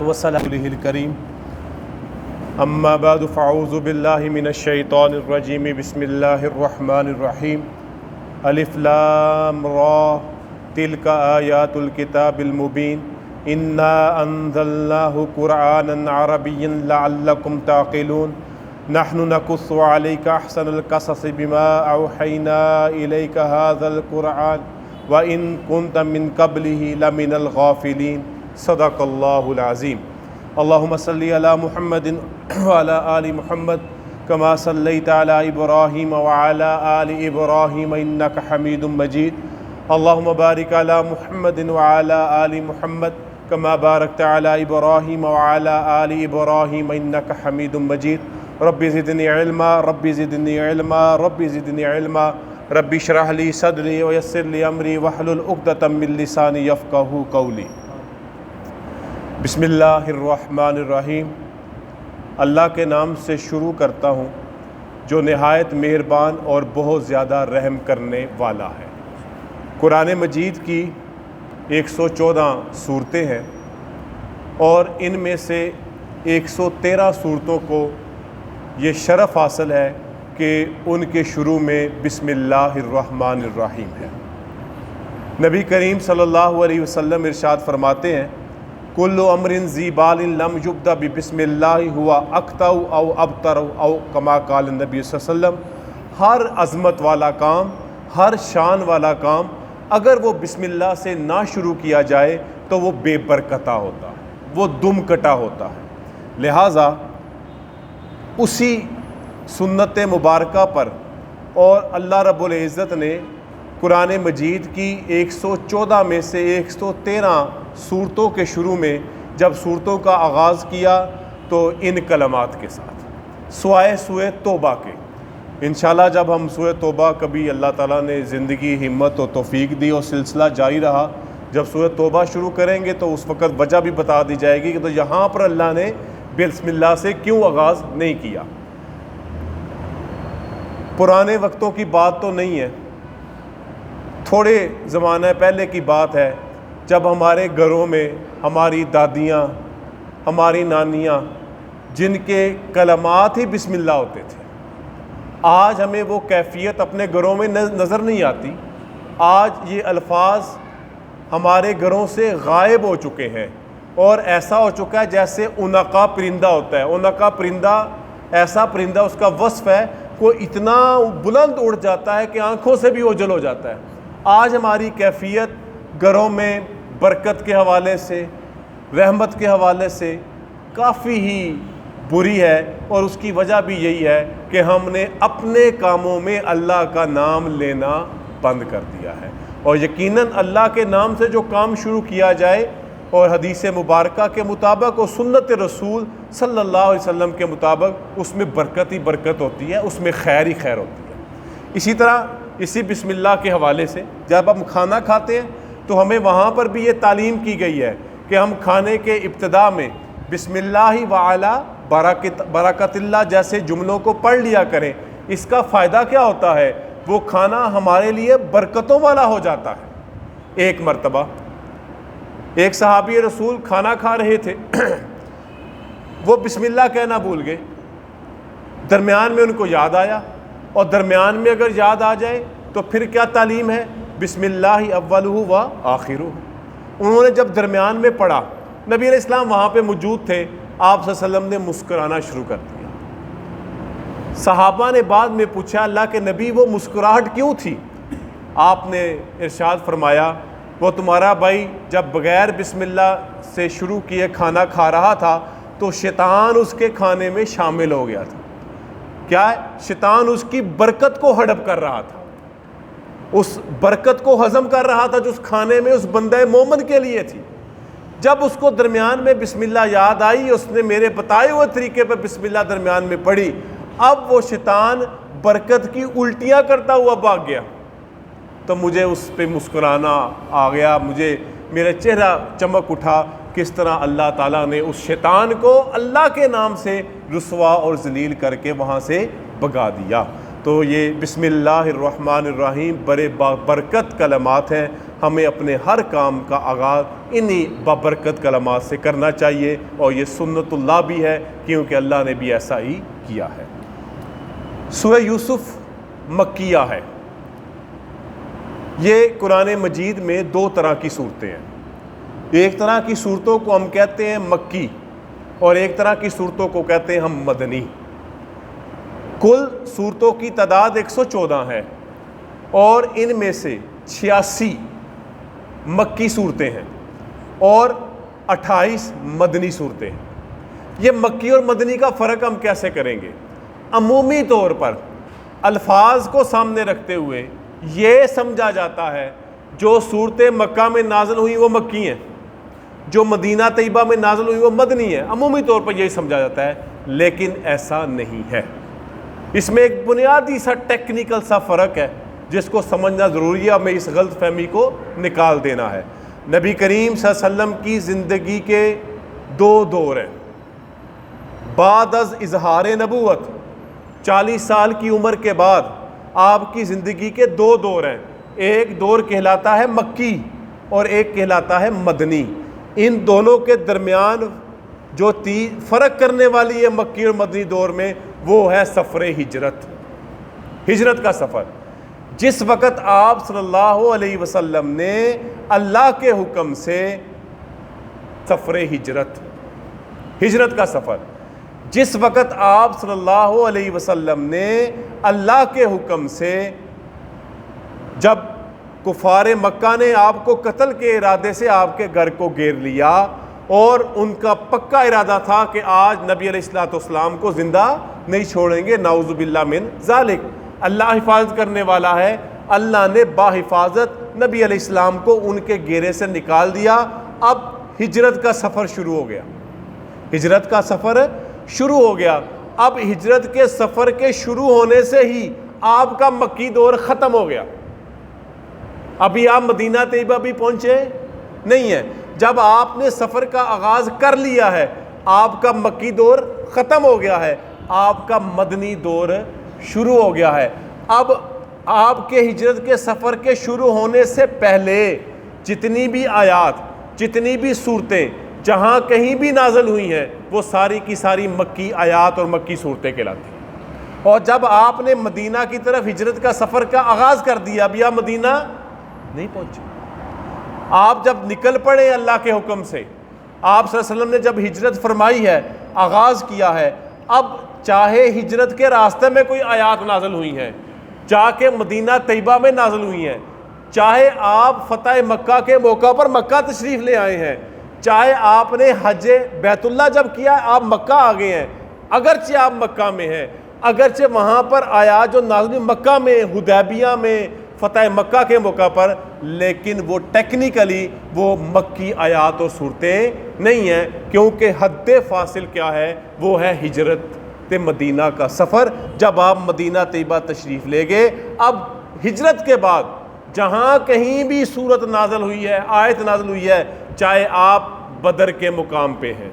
والسلام علیہ الکریم اما بعد فاعوذ باللہ من الشیطان الرجیم بسم اللہ الرحمن الرحیم الف لام را تلک آیات الکتاب المبین انا انزلناہ قرآنا عربیا لعلکم تعقلون نحن نقص علیک احسن القصص بما اوحینا الیک هذا القرآن وَإِن كُنْتَ مِن قَبْلِهِ لَمِنَ الْغَافِلِينَ صدق اللہ العظیم اللہم صلی علی محمد وعلی آل محمد کما صلیت علی ابراہیم وعلی آل ابراہیم انک حمید مجید اللہم بارک علی محمد وعلی آل محمد کما بارکت علی ابراہیم وعلی آل ابراہیم انک حمید مجید رب زدنی علما رب زدنی علما رب زدنی علما ربی اشرح لی صدری ویسر لی امری واحلل عقدۃ من لسانی یفقہوا قولی۔ بسم اللہ الرحمن الرحیم۔ اللہ کے نام سے شروع کرتا ہوں جو نہایت مہربان اور بہت زیادہ رحم کرنے والا ہے۔ قرآن مجید کی 114 صورتیں ہیں اور ان میں سے 113 صورتوں کو یہ شرف حاصل ہے کہ ان کے شروع میں بسم اللہ الرحمن الرحیم ہے۔ نبی کریم صلی اللہ علیہ وسلم ارشاد فرماتے ہیں کل امر ذی بال لم یبدأ بسم اللہ ہوا اقطع او ابتر او کما قال النبی صلی اللہ علیہ وسلم، ہر عظمت والا کام، ہر شان والا کام اگر وہ بسم اللہ سے نہ شروع کیا جائے تو وہ بے برکتہ ہوتا ہے، وہ دم کٹا ہوتا ہے۔ لہٰذا اسی سنت مبارکہ پر اور اللہ رب العزت نے قرآن مجید کی 114 میں سے 113 صورتوں کے شروع میں جب صورتوں کا آغاز کیا تو ان کلمات کے ساتھ سوائے سورہ توبہ کے۔ انشاءاللہ جب ہم سورہ توبہ کبھی اللہ تعالیٰ نے زندگی ہمت و توفیق دی اور سلسلہ جاری رہا، جب سورہ توبہ شروع کریں گے تو اس وقت وجہ بھی بتا دی جائے گی کہ تو یہاں پر اللہ نے بسم اللہ سے کیوں آغاز نہیں کیا۔ پرانے وقتوں کی بات تو نہیں ہے، تھوڑے زمانہ پہلے کی بات ہے جب ہمارے گھروں میں ہماری دادیاں، ہماری نانیاں جن کے کلمات ہی بسم اللہ ہوتے تھے، آج ہمیں وہ کیفیت اپنے گھروں میں نظر نہیں آتی۔ آج یہ الفاظ ہمارے گھروں سے غائب ہو چکے ہیں اور ایسا ہو چکا ہے جیسے اونقا پرندہ ہوتا ہے۔ اونقا پرندہ ایسا پرندہ، اس کا وصف ہے وہ اتنا بلند اڑ جاتا ہے کہ آنکھوں سے بھی اوجھل ہو جاتا ہے۔ آج ہماری کیفیت گھروں میں برکت کے حوالے سے، رحمت کے حوالے سے کافی ہی بری ہے، اور اس کی وجہ بھی یہی ہے کہ ہم نے اپنے کاموں میں اللہ کا نام لینا بند کر دیا ہے۔ اور یقیناً اللہ کے نام سے جو کام شروع کیا جائے اور حدیث مبارکہ کے مطابق اور سنت رسول صلی اللہ علیہ وسلم کے مطابق اس میں برکت ہی برکت ہوتی ہے، اس میں خیر ہی خیر ہوتی ہے۔ اسی طرح اسی بسم اللہ کے حوالے سے جب ہم کھانا کھاتے ہیں تو ہمیں وہاں پر بھی یہ تعلیم کی گئی ہے کہ ہم کھانے کے ابتدا میں بسم اللہ وعلی برکت اللہ جیسے جملوں کو پڑھ لیا کریں۔ اس کا فائدہ کیا ہوتا ہے؟ وہ کھانا ہمارے لیے برکتوں والا ہو جاتا ہے۔ ایک مرتبہ ایک صحابی رسول کھانا کھا رہے تھے، وہ بسم اللہ کہنا بھول گئے، درمیان میں ان کو یاد آیا، اور درمیان میں اگر یاد آ جائے تو پھر کیا تعلیم ہے؟ بسم اللہ اولہ و آخرہ۔ انہوں نے جب درمیان میں پڑھا، نبی علیہ السلام وہاں پہ موجود تھے، آپ صلی اللہ علیہ وسلم نے مسکرانا شروع کر دیا۔ صحابہ نے بعد میں پوچھا اللہ کے نبی وہ مسکراہٹ کیوں تھی؟ آپ نے ارشاد فرمایا وہ تمہارا بھائی جب بغیر بسم اللہ سے شروع کیے کھانا کھا رہا تھا تو شیطان اس کے کھانے میں شامل ہو گیا تھا۔ کیا ہے؟ شیطان اس کی برکت کو ہڑپ کر رہا تھا، اس برکت کو ہضم کر رہا تھا جو اس کھانے میں اس بندہ مومن کے لیے تھی۔ جب اس کو درمیان میں بسم اللہ یاد آئی، اس نے میرے بتائے ہوئے طریقے پر بسم اللہ درمیان میں پڑھی، اب وہ شیطان برکت کی الٹیاں کرتا ہوا بھاگ گیا۔ تو مجھے اس پہ مسکرانا آ گیا، مجھے میرا چہرہ چمک اٹھا، کس طرح اللہ تعالیٰ نے اس شیطان کو اللہ کے نام سے رسوا اور ذلیل کر کے وہاں سے بھگا دیا۔ تو یہ بسم اللہ الرحمن الرحیم بڑے برکت کلمات ہیں، ہمیں اپنے ہر کام کا آغاز انہی بابرکت کلمات سے کرنا چاہیے، اور یہ سنت اللہ بھی ہے کیونکہ اللہ نے بھی ایسا ہی کیا ہے۔ سورہ یوسف مکیہ ہے۔ یہ قرآن مجید میں دو طرح کی صورتیں ہیں۔ ایک طرح کی صورتوں کو ہم کہتے ہیں مکی، اور ایک طرح کی صورتوں کو کہتے ہیں ہم مدنی۔ کل صورتوں کی تعداد 114 ہے، اور ان میں سے 86 مکی صورتیں ہیں اور 28 مدنی صورتیں ہیں۔ یہ مکی اور مدنی کا فرق ہم کیسے کریں گے؟ عمومی طور پر الفاظ کو سامنے رکھتے ہوئے یہ سمجھا جاتا ہے جو صورتیں مکہ میں نازل ہوئی وہ مکی ہیں، جو مدینہ طیبہ میں نازل ہوئی وہ مدنی ہے، عمومی طور پر یہی سمجھا جاتا ہے، لیکن ایسا نہیں ہے۔ اس میں ایک بنیادی سا ٹیکنیکل سا فرق ہے جس کو سمجھنا ضروری ہے، ہمیں اس غلط فہمی کو نکال دینا ہے۔ نبی کریم صلی اللہ علیہ وسلم کی زندگی کے دو دور ہیں۔ بعد از اظہار نبوت 40 سال کی عمر کے بعد آپ کی زندگی کے دو دور ہیں، ایک دور کہلاتا ہے مکی اور ایک کہلاتا ہے مدنی۔ ان دونوں کے درمیان جو فرق کرنے والی ہے مکی اور مدنی دور میں، وہ ہے سفر ہجرت، ہجرت کا سفر۔ جس وقت آپ صلی اللہ علیہ وسلم نے اللہ کے حکم سے سفر ہجرت کا سفر، جس وقت آپ صلی اللہ علیہ وسلم نے اللہ کے حکم سے، جب کفار مکہ نے آپ کو قتل کے ارادے سے آپ کے گھر کو گھیر لیا اور ان کا پکا ارادہ تھا کہ آج نبی علیہ الصلوۃ والسلام کو زندہ نہیں چھوڑیں گے، نعوذ باللہ من ذالک، اللہ حفاظت کرنے والا ہے، اللہ نے باحفاظت نبی علیہ السلام کو ان کے گھیرے سے نکال دیا۔ اب ہجرت کا سفر شروع ہو گیا، ہجرت کا سفر شروع ہو گیا۔ اب ہجرت کے سفر کے شروع ہونے سے ہی آپ کا مکی دور ختم ہو گیا، ابھی آپ مدینہ طیبہ بھی پہنچے نہیں ہیں۔ جب آپ نے سفر کا آغاز کر لیا ہے، آپ کا مکی دور ختم ہو گیا ہے، آپ کا مدنی دور شروع ہو گیا ہے۔ اب آپ کے ہجرت کے سفر کے شروع ہونے سے پہلے جتنی بھی آیات، جتنی بھی صورتیں جہاں کہیں بھی نازل ہوئی ہیں، وہ ساری کی ساری مکی آیات اور مکی صورتیں کہلاتی ہیں۔ اور جب آپ نے مدینہ کی طرف ہجرت کا سفر کا آغاز کر دیا، ابھی آپ مدینہ نہیں پہنچے، آپ جب نکل پڑے اللہ کے حکم سے، آپ صلی اللہ علیہ وسلم نے جب ہجرت فرمائی ہے، آغاز کیا ہے، اب چاہے ہجرت کے راستے میں کوئی آیات نازل ہوئی ہیں، چاہے مدینہ طیبہ میں نازل ہوئی ہیں، چاہے آپ فتح مکہ کے موقع پر مکہ تشریف لے آئے ہیں، چاہے آپ نے حج بیت اللہ جب کیا آپ مکہ آ گئے ہیں، اگرچہ آپ مکہ میں ہیں، اگرچہ وہاں پر آیات جو نازل ہوئی مکہ میں، حدیبیہ میں، فتح مکہ کے موقع پر، لیکن وہ ٹیکنیکلی وہ مکی آیات اور صورتیں نہیں ہیں، کیونکہ حد فاصل کیا ہے؟ وہ ہے ہجرت مدینہ کا سفر۔ جب آپ مدینہ طیبہ تشریف لے گئے، اب ہجرت کے بعد جہاں کہیں بھی صورت نازل ہوئی ہے، آیت نازل ہوئی ہے، چاہے آپ بدر کے مقام پہ ہیں،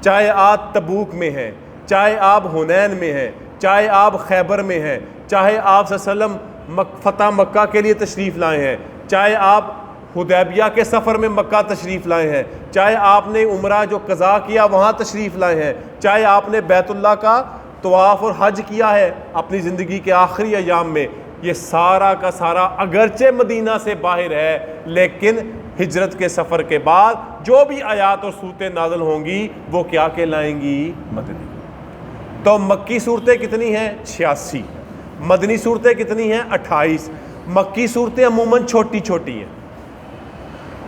چاہے آپ تبوک میں ہیں، چاہے آپ حنین میں ہیں، چاہے آپ خیبر میں ہیں، چاہے آپ صلی اللہ علیہ وسلم فتح مکہ کے لیے تشریف لائے ہیں، چاہے آپ حدیبیہ کے سفر میں مکہ تشریف لائے ہیں، چاہے آپ نے عمرہ جو قضا کیا وہاں تشریف لائے ہیں، چاہے آپ نے بیت اللہ کا طواف اور حج کیا ہے اپنی زندگی کے آخری ایام میں، یہ سارا کا سارا اگرچہ مدینہ سے باہر ہے، لیکن ہجرت کے سفر کے بعد جو بھی آیات اور صورتیں نازل ہوں گی وہ کیا کہلائیں گی؟ مدنی۔ تو مکی صورتیں کتنی ہیں؟ 86۔ مدنی صورتیں کتنی ہیں؟ 28۔ مکی صورتیں عموماً چھوٹی چھوٹی ہیں،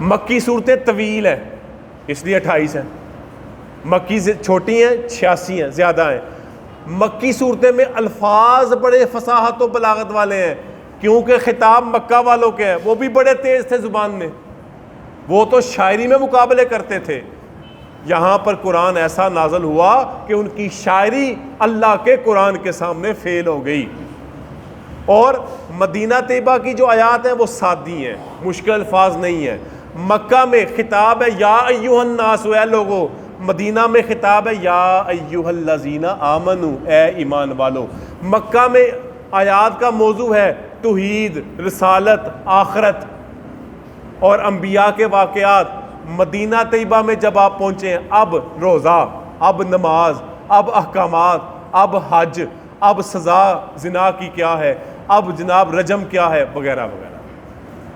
مکی صورتیں طویل ہیں اس لیے 28 ہیں، مکی سے چھوٹی ہیں 86 ہیں، زیادہ ہیں۔ مکی صورتیں میں الفاظ بڑے فصاحت و بلاغت والے ہیں، کیونکہ خطاب مکہ والوں کے ہیں، وہ بھی بڑے تیز تھے زبان میں، وہ تو شاعری میں مقابلے کرتے تھے۔ یہاں پر قرآن ایسا نازل ہوا کہ ان کی شاعری اللہ کے قرآن کے سامنے فیل ہو گئی۔ اور مدینہ طیبہ کی جو آیات ہیں وہ سادی ہیں، مشکل الفاظ نہیں ہیں۔ مکہ میں خطاب ہے یا ایھا الناس، اے لوگو، مدینہ میں خطاب ہے یا ایھا الذین آمنو، اے ایمان والو۔ مکہ میں آیات کا موضوع ہے توحید، رسالت، آخرت، اور انبیاء کے واقعات. مدینہ طیبہ میں جب آپ پہنچے ہیں، اب روزہ، اب نماز، اب احکامات، اب حج، اب سزا زنا کی کیا ہے، اب جناب رجم کیا ہے، وغیرہ وغیرہ.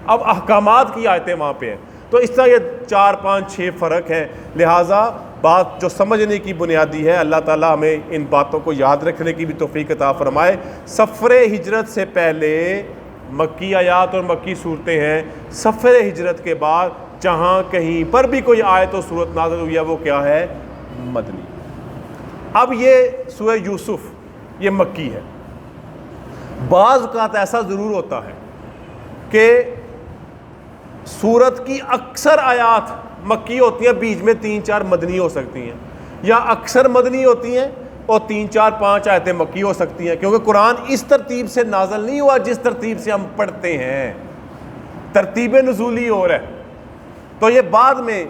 اب احکامات کی آیتیں وہاں پہ ہیں. تو اس طرح یہ 4 5 6 فرق ہیں. لہٰذا بات جو سمجھنے کی بنیادی ہے، اللہ تعالیٰ ہمیں ان باتوں کو یاد رکھنے کی بھی توفیق عطا فرمائے. سفر ہجرت سے پہلے مکی آیات اور مکی صورتیں ہیں. سفر ہجرت کے بعد جہاں کہیں پر بھی کوئی آیت و صورت نازل ہوئی ہے وہ کیا ہے؟ مدنی. اب یہ سورہ یوسف یہ مکی ہے. بعض اوقات ایسا ضرور ہوتا ہے کہ سورت کی اکثر آیات مکی ہوتی ہیں، بیچ میں 3 4 مدنی ہو سکتی ہیں، یا اکثر مدنی ہوتی ہیں اور 3 4 5 آیتیں مکی ہو سکتی ہیں، کیونکہ قرآن اس ترتیب سے نازل نہیں ہوا جس ترتیب سے ہم پڑھتے ہیں. ترتیب نزولی اور ہے. تو یہ بعد میں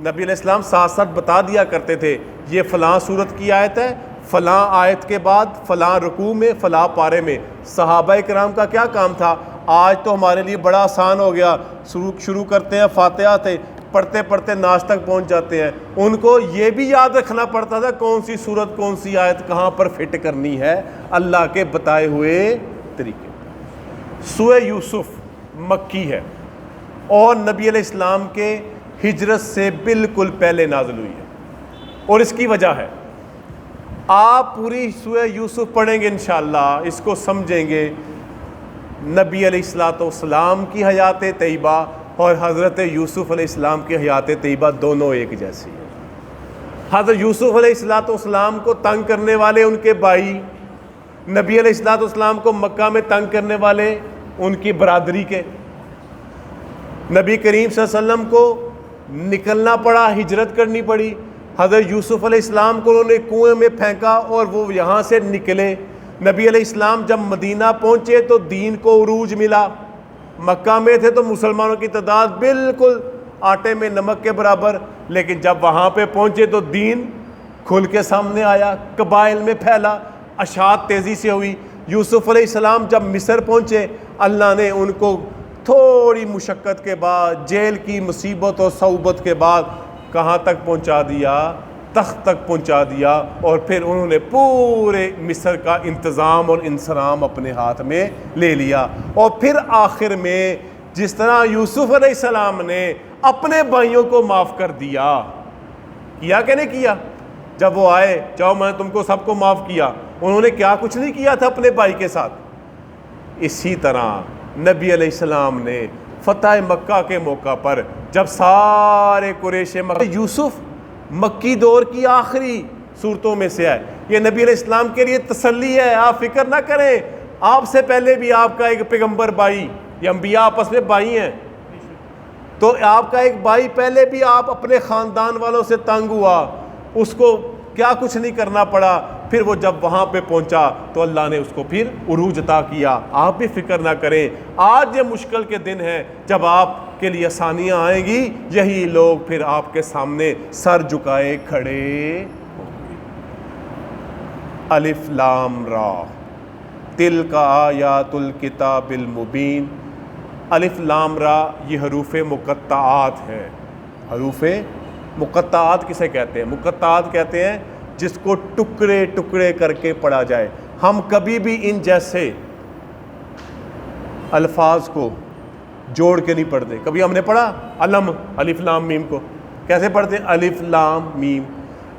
نبی علیہ السلام ساتھ ساتھ بتا دیا کرتے تھے یہ فلاں سورت کی آیت ہے، فلاں آیت کے بعد فلاں رکوع میں فلاں پارے میں. صحابہ کرام کا کیا کام تھا؟ آج تو ہمارے لیے بڑا آسان ہو گیا، شروع کرتے ہیں فاتحہ سے، پڑھتے پڑھتے ناس تک پہنچ جاتے ہیں. ان کو یہ بھی یاد رکھنا پڑتا تھا کون سی سورت کون سی آیت کہاں پر فٹ کرنی ہے اللہ کے بتائے ہوئے طریقے. سورہ یوسف مکی ہے اور نبی علیہ السلام کے ہجرت سے بالکل پہلے نازل ہوئی ہے. اور اس کی وجہ ہے، آپ پوری سورہ یوسف پڑھیں گے انشاءاللہ، اس کو سمجھیں گے. نبی علیہ السلام کی حیات طیبہ اور حضرت یوسف علیہ السلام کی حیات طیبہ دونوں ایک جیسی ہیں. حضرت یوسف علیہ السلام کو تنگ کرنے والے ان کے بھائی، نبی علیہ السلام کو مکہ میں تنگ کرنے والے ان کی برادری کے. نبی کریم صلی اللہ علیہ وسلم کو نکلنا پڑا، ہجرت کرنی پڑی. حضرت یوسف علیہ السلام کو انہوں نے کنویں میں پھینکا اور وہ یہاں سے نکلے. نبی علیہ السلام جب مدینہ پہنچے تو دین کو عروج ملا. مکہ میں تھے تو مسلمانوں کی تعداد بالکل آٹے میں نمک کے برابر، لیکن جب وہاں پہ پہنچے تو دین کھل کے سامنے آیا، قبائل میں پھیلا، اشاعت تیزی سے ہوئی. یوسف علیہ السلام جب مصر پہنچے، اللہ نے ان کو تھوڑی مشقت کے بعد، جیل کی مصیبت اور صعوبت کے بعد کہاں تک پہنچا دیا؟ تخت تک پہنچا دیا. اور پھر انہوں نے پورے مصر کا انتظام اور انصرام اپنے ہاتھ میں لے لیا. اور پھر آخر میں جس طرح یوسف علیہ السلام نے اپنے بھائیوں کو معاف کر دیا، کیا کہ نہیں کیا؟ جب وہ آئے، چاہو میں نے تم کو سب کو معاف کیا، انہوں نے کیا کچھ نہیں کیا تھا اپنے بھائی کے ساتھ. اسی طرح نبی علیہ السلام نے فتح مکہ کے موقع پر جب سارے قریش مکہ، یوسف مکی دور کی آخری صورتوں میں سے ہے. یہ نبی علیہ السلام کے لیے تسلی ہے، آپ فکر نہ کریں. آپ سے پہلے بھی آپ کا ایک پیغمبر بھائی، یہ انبیاء آپس میں بھائی ہیں، تو آپ کا ایک بھائی پہلے بھی آپ اپنے خاندان والوں سے تنگ ہوا، اس کو کیا کچھ نہیں کرنا پڑا. پھر وہ جب وہاں پہ پہنچا تو اللہ نے اس کو پھر عروج عطا کیا. آپ بھی فکر نہ کریں. آج یہ مشکل کے دن ہیں، جب آپ کے لیے آسانیاں آئیں گی، یہی لوگ پھر آپ کے سامنے سر جھکائے کھڑے ہوں گے. الف لام را تلک آیات الکتاب المبین. الف لام را یہ حروف مقطعات ہیں. حروف مقطعات کسے کہتے ہیں؟ مقطعات کہتے ہیں جس کو ٹکڑے ٹکڑے کر کے پڑھا جائے. ہم کبھی بھی ان جیسے الفاظ کو جوڑ کے نہیں پڑھتے. کبھی ہم نے پڑھا علم، الف لام میم کو کیسے پڑھتے ہیں؟ الف لام میم.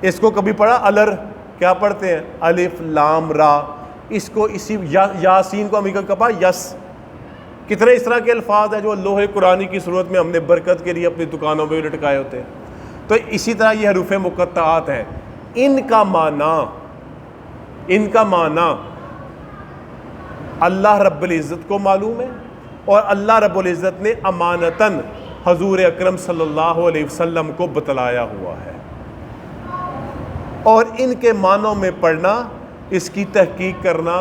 اس کو کبھی پڑھا الر، کیا پڑھتے ہیں؟ الف لام را. اس کو اسی یاسین کو ہم کہا یس. کتنے اس طرح کے الفاظ ہیں جو لوح قرآنی کی صورت میں ہم نے برکت کے لیے اپنی دکانوں میں لٹکائے ہوتے ہیں. تو اسی طرح یہ حروف مقطعات ہیں. ان کا معنی اللہ رب العزت کو معلوم ہے، اور اللہ رب العزت نے امانتاً حضور اکرم صلی اللہ علیہ وسلم کو بتلایا ہوا ہے. اور ان کے معنوں میں پڑھنا، اس کی تحقیق کرنا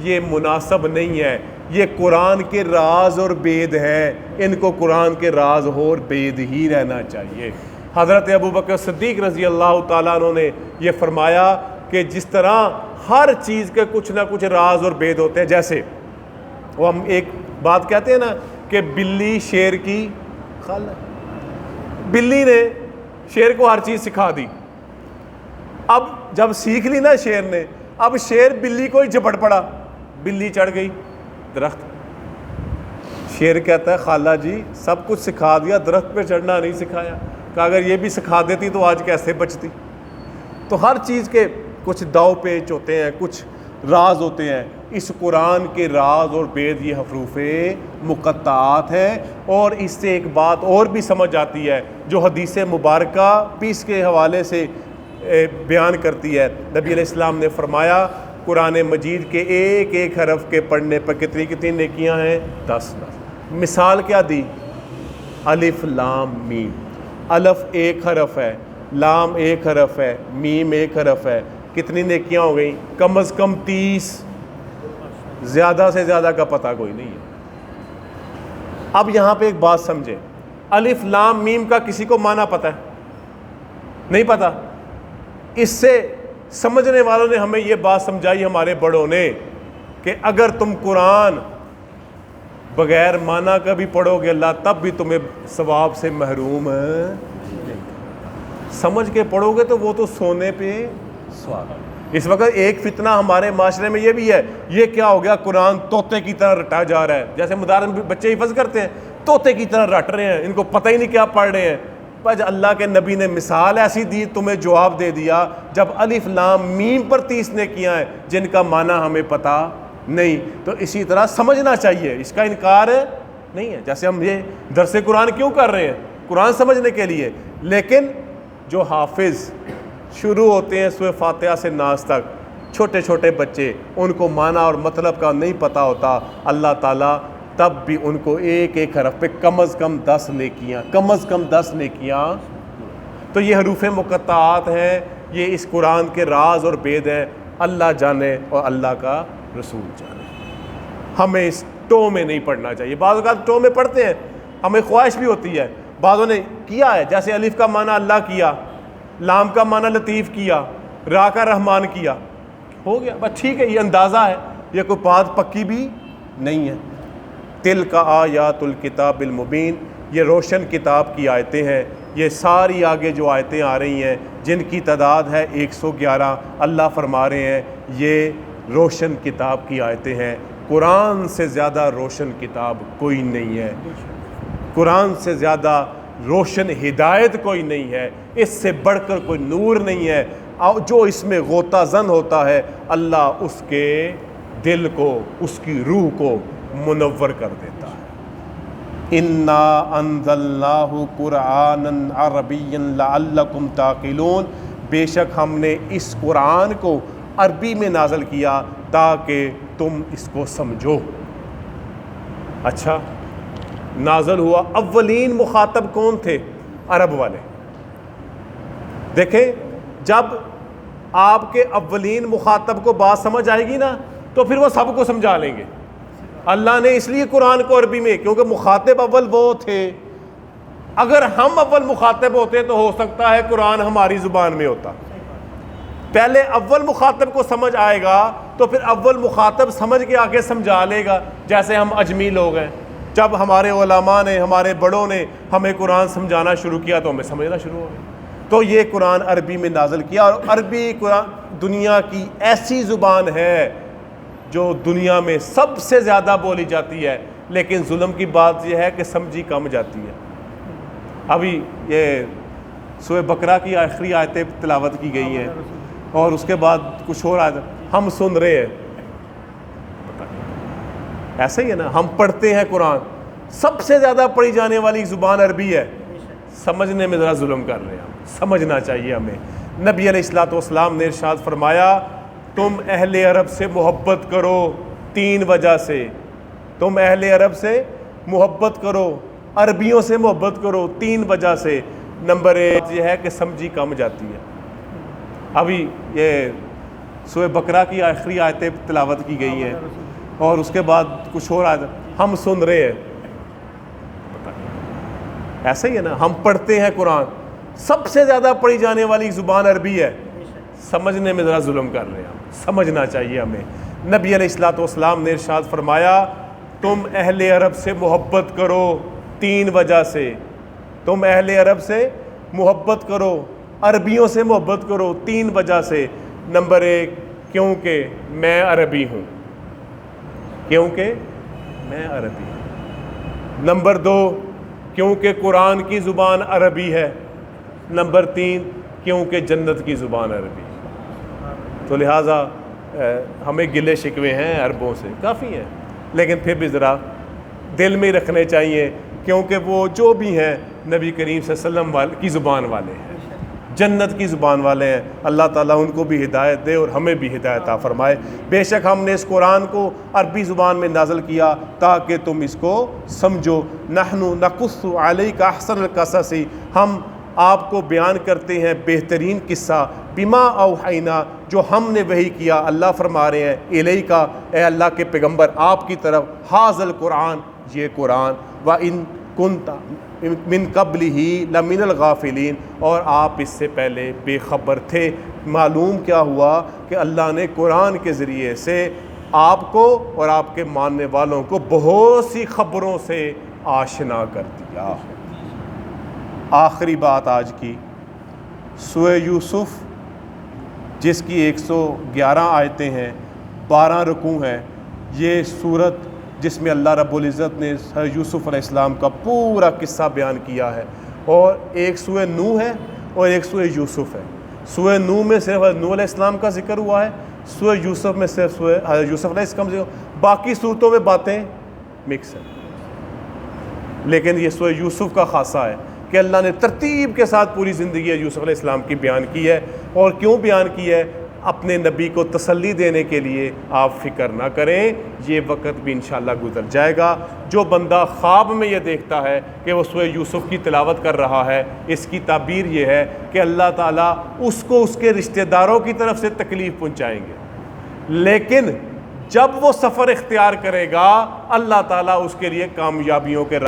یہ مناسب نہیں ہے. یہ قرآن کے راز اور بید ہے، ان کو قرآن کے راز اور بید ہی رہنا چاہیے. حضرت ابوبکر صدیق رضی اللہ تعالیٰ عنہ نے یہ فرمایا کہ جس طرح ہر چیز کے کچھ نہ کچھ راز اور بید ہوتے ہیں، جیسے وہ ہم ایک بات کہتے ہیں نا کہ بلی شیر کی خالہ. بلی نے شیر کو ہر چیز سکھا دی. اب جب سیکھ لی نا شیر نے, اب شیر بلی کو ہی جھپٹ پڑا, بلی چڑھ گئی درخت. شیر کہتا ہے خالہ جی سب کچھ سکھا دیا, درخت پہ چڑھنا نہیں سکھایا. کہ اگر یہ بھی سکھا دیتی تو آج کیسے بچتی. تو ہر چیز کے کچھ داؤ پیچ ہوتے ہیں, کچھ راز ہوتے ہیں. اس قرآن کے راز اور بید یہ حروف مقطعات ہیں. اور اس سے ایک بات اور بھی سمجھ آتی ہے جو حدیث مبارکہ بھی اس کے حوالے سے بیان کرتی ہے. نبی علیہ السلام نے فرمایا قرآن مجید کے ایک ایک حرف کے پڑھنے پر کتنی نیکیاں ہیں؟ 10. مثال کیا دی؟ الف لام میم. الف ایک حرف ہے, لام ایک حرف ہے, میم ایک حرف ہے. کتنی نیکیاں ہو گئیں؟ کم از کم 30. زیادہ سے زیادہ کا پتہ کوئی نہیں ہے. اب یہاں پہ ایک بات سمجھیں, الف لام میم کا کسی کو معنی پتہ ہے؟ نہیں پتہ. اس سے سمجھنے والوں نے ہمیں یہ بات سمجھائی, ہمارے بڑوں نے, کہ اگر تم قرآن بغیر معنی کا بھی پڑھو گے اللہ تب بھی تمہیں ثواب سے محروم نہیں. سمجھ کے پڑھو گے تو وہ تو سونے پہ سوال. اس وقت ایک فتنہ ہمارے معاشرے میں یہ بھی ہے, یہ کیا ہو گیا, قرآن طوطے کی طرح رٹا جا رہا ہے. جیسے مدارس بچے حفظ کرتے ہیں, طوطے کی طرح رٹ رہے ہیں, ان کو پتہ ہی نہیں کیا پڑھ رہے ہیں. بس اللہ کے نبی نے مثال ایسی دی, تمہیں جواب دے دیا. جب الف لام میم پر 30 نیکیاں ہیں جن کا معنی ہمیں پتہ نہیں, تو اسی طرح سمجھنا چاہیے, اس کا انکار نہیں ہے. جیسے ہم یہ درس قرآن کیوں کر رہے ہیں؟ قرآن سمجھنے کے لیے. لیکن جو حافظ شروع ہوتے ہیں سورہ فاتحہ سے ناس تک, چھوٹے چھوٹے بچے, ان کو معنی اور مطلب کا نہیں پتہ ہوتا, اللہ تعالیٰ تب بھی ان کو ایک ایک حرف پہ کم از کم 10 نیکیاں, کم از کم 10 نیکیاں. تو یہ حروف مقطعات ہیں, یہ اس قرآن کے راز اور بید ہیں. اللہ جانے اور اللہ کا رسول جانے. ہمیں اس ٹو میں نہیں پڑھنا چاہیے. بعض اوقات ٹو میں پڑھتے ہیں, ہمیں خواہش بھی ہوتی ہے. بعضوں نے کیا ہے, جیسے الف کا معنی اللہ کیا, لام کا معنی لطیف کیا, را کا رحمان کیا, ہو گیا بس ٹھیک ہے, یہ اندازہ ہے, یہ کوئی بات پکی بھی نہیں ہے. تلک آیات الکتاب المبین, یہ روشن کتاب کی آیتیں ہیں. یہ ساری آگے جو آیتیں آ رہی ہیں جن کی تعداد ہے 111, اللہ فرما رہے ہیں یہ روشن کتاب کی آیتیں ہیں. قرآن سے زیادہ روشن کتاب کوئی نہیں ہے, قرآن سے زیادہ روشن ہدایت کوئی نہیں ہے, اس سے بڑھ کر کوئی نور نہیں ہے. جو اس میں غوطہ زن ہوتا ہے اللہ اس کے دل کو, اس کی روح کو منور کر دیتا ہے. انا انزلناہ قرآنا عربیا لعلکم تعقلون, بے شک ہم نے اس قرآن کو عربی میں نازل کیا تاکہ تم اس کو سمجھو. اچھا, نازل ہوا, اولین مخاطب کون تھے؟ عرب والے. دیکھیں جب آپ کے اولین مخاطب کو بات سمجھ آئے گی نا تو پھر وہ سب کو سمجھا لیں گے. اللہ نے اس لیے قرآن کو عربی میں, کیونکہ مخاطب اول وہ تھے. اگر ہم اول مخاطب ہوتے تو ہو سکتا ہے قرآن ہماری زبان میں ہوتا. پہلے اول مخاطب کو سمجھ آئے گا تو پھر اول مخاطب سمجھ کے آگے سمجھا لے گا. جیسے ہم اجمی لوگ ہیں, جب ہمارے علماء نے, ہمارے بڑوں نے ہمیں قرآن سمجھانا شروع کیا تو ہمیں سمجھنا شروع ہو گیا. تو یہ قرآن عربی میں نازل کیا, اور عربی قرآن دنیا کی ایسی زبان ہے جو دنیا میں سب سے زیادہ بولی جاتی ہے. لیکن ظلم کی بات یہ ہے کہ سمجھی کم جاتی ہے. ابھی یہ سورہ بقرہ کی آخری آیتیں تلاوت کی گئی ہیں اور اس کے بعد کچھ اور آیت ہم سن رہے ہیں. ایسا ہی ہے نا, ہم پڑھتے ہیں قرآن, سب سے زیادہ پڑھی جانے والی زبان عربی ہے, سمجھنے میں ذرا ظلم کر رہے ہیں. سمجھنا چاہیے ہمیں. نبی علیہ الصلوۃ والسلام نے ارشاد فرمایا تم اہل عرب سے محبت کرو 3 وجہ سے. تم اہل عرب سے محبت کرو, عربیوں سے محبت کرو 3 وجہ سے. نمبر 1 یہ ہے کہ سمجھی کم جاتی ہے. ابھی یہ سورہ بقرہ کی آخری آیتیں تلاوت کی گئی ہیں اور اس کے بعد کچھ اور آیت ہم سن رہے ہیں. ایسا ہی ہے نا, ہم پڑھتے ہیں قرآن, سب سے زیادہ پڑھی جانے والی زبان عربی ہے, سمجھنے میں ذرا ظلم کر رہے ہیں. سمجھنا چاہیے ہمیں. نبی علیہ الصلوۃ والسلام نے ارشاد فرمایا تم اہل عرب سے محبت کرو 3 وجہ سے. تم اہل عرب سے محبت کرو، عربیوں سے محبت کرو 3 وجہ سے۔ نمبر 1 کیونکہ میں عربی ہوں، کیونکہ میں عربی ہوں۔ نمبر 2 کیونکہ قرآن کی زبان عربی ہے۔ نمبر 3 کیونکہ جنت کی زبان عربی ہے۔ تو لہٰذا ہمیں گلے شکوے ہیں عربوں سے کافی ہیں، لیکن پھر بھی ذرا دل میں رکھنے چاہیے، کیونکہ وہ جو بھی ہیں نبی کریم صلی اللہ علیہ وسلم کی زبان والے ہیں، جنت کی زبان والے ہیں۔ اللہ تعالیٰ ان کو بھی ہدایت دے اور ہمیں بھی ہدایت عطا فرمائے۔ بے شک ہم نے اس قرآن کو عربی زبان میں نازل کیا تاکہ تم اس کو سمجھو۔ نحن نقص علیک احسن القصص، ہم آپ کو بیان کرتے ہیں بہترین قصہ، بما اوحینا، جو ہم نے وحی کیا۔ اللہ فرما رہے ہیں الیکا، اے اللہ کے پیغمبر آپ کی طرف، ھذا القرآن، یہ قرآن، وَإِن كُنْتَ من قبلہ لمن الغافلین، اور آپ اس سے پہلے بے خبر تھے۔ معلوم کیا ہوا کہ اللہ نے قرآن کے ذریعے سے آپ کو اور آپ کے ماننے والوں کو بہت سی خبروں سے آشنا کر دیا۔ آخری بات آج کی، سورہ یوسف جس کی 111 آیتیں ہیں، 12 رکوع ہیں، یہ سورت جس میں اللہ رب العزت نے یوسف علیہ السلام کا پورا قصہ بیان کیا ہے، اور ایک سورہ نوح ہے اور ایک سورہ یوسف ہے۔ سورہ نوح میں صرف نوح علیہ السلام کا ذکر ہوا ہے، سورہ یوسف میں صرف سورہ یوسف علیہ السلام کا ذکر، باقی صورتوں میں باتیں مکس ہیں، لیکن یہ سورہ یوسف کا خاصہ ہے کہ اللہ نے ترتیب کے ساتھ پوری زندگی یوسف علیہ السلام کی بیان کی ہے۔ اور کیوں بیان کی ہے؟ اپنے نبی کو تسلی دینے کے لیے، آپ فکر نہ کریں، یہ وقت بھی انشاءاللہ گزر جائے گا۔ جو بندہ خواب میں یہ دیکھتا ہے کہ وہ سورہ یوسف کی تلاوت کر رہا ہے، اس کی تعبیر یہ ہے کہ اللہ تعالیٰ اس کو اس کے رشتہ داروں کی طرف سے تکلیف پہنچائیں گے، لیکن جب وہ سفر اختیار کرے گا اللہ تعالیٰ اس کے لیے کامیابیوں کے